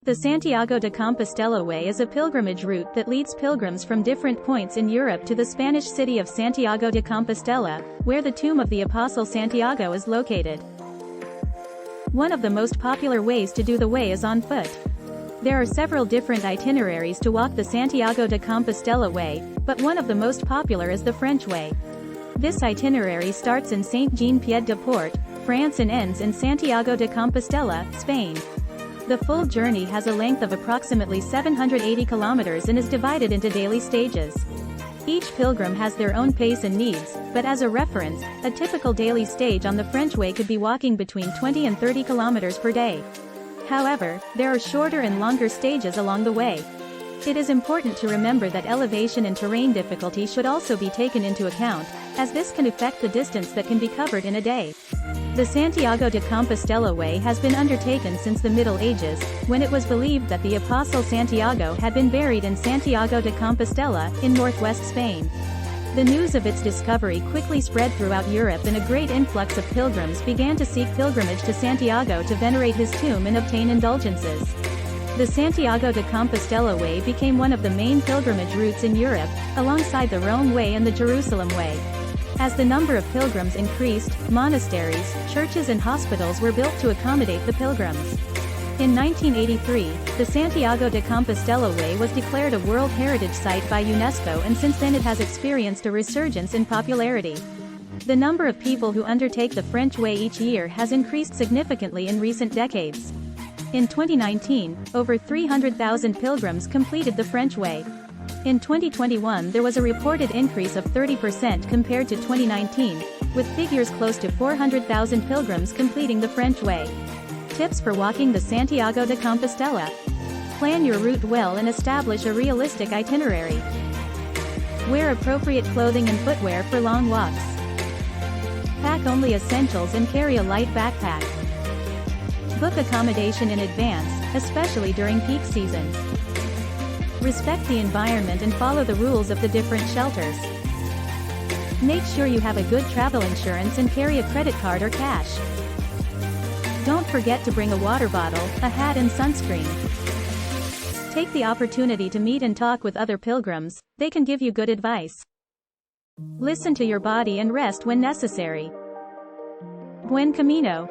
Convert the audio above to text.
The Santiago de Compostela Way is a pilgrimage route that leads pilgrims from different points in Europe to the Spanish city of Santiago de Compostela, where the tomb of the Apostle Santiago is located. One of the most popular ways to do the way is on foot. There are several different itineraries to walk the Santiago de Compostela Way, but one of the most popular is the French Way. This itinerary starts in Saint-Jean-Pied-de-Port, France and ends in Santiago de Compostela, Spain. The full journey has a length of approximately 780 kilometers and is divided into daily stages. Each pilgrim has their own pace and needs, but as a reference, a typical daily stage on the French Way could be walking between 20 and 30 kilometers per day. However, there are shorter and longer stages along the way. It is important to remember that elevation and terrain difficulty should also be taken into account, as this can affect the distance that can be covered in a day. The Santiago de Compostela Way has been undertaken since the Middle Ages, when it was believed that the Apostle Santiago had been buried in Santiago de Compostela, in northwest Spain. The news of its discovery quickly spread throughout Europe and a great influx of pilgrims began to seek pilgrimage to Santiago to venerate his tomb and obtain indulgences. The Santiago de Compostela Way became one of the main pilgrimage routes in Europe, alongside the Rome Way and the Jerusalem Way. As the number of pilgrims increased, monasteries, churches and hospitals were built to accommodate the pilgrims. In 1983, the Santiago de Compostela Way was declared a World Heritage Site by UNESCO, and since then it has experienced a resurgence in popularity. The number of people who undertake the French Way each year has increased significantly in recent decades. In 2019, over 300,000 pilgrims completed the French Way. In 2021 there was a reported increase of 30% compared to 2019, with figures close to 400,000 pilgrims completing the French Way. Tips for walking the Santiago de Compostela. Plan your route well and establish a realistic itinerary. Wear appropriate clothing and footwear for long walks. Pack only essentials and carry a light backpack. Book accommodation in advance, especially during peak season. Respect the environment and follow the rules of the different shelters. Make sure you have a good travel insurance and carry a credit card or cash. Don't forget to bring a water bottle, a hat and sunscreen. Take the opportunity to meet and talk with other pilgrims, they can give you good advice. Listen to your body and rest when necessary. Buen camino.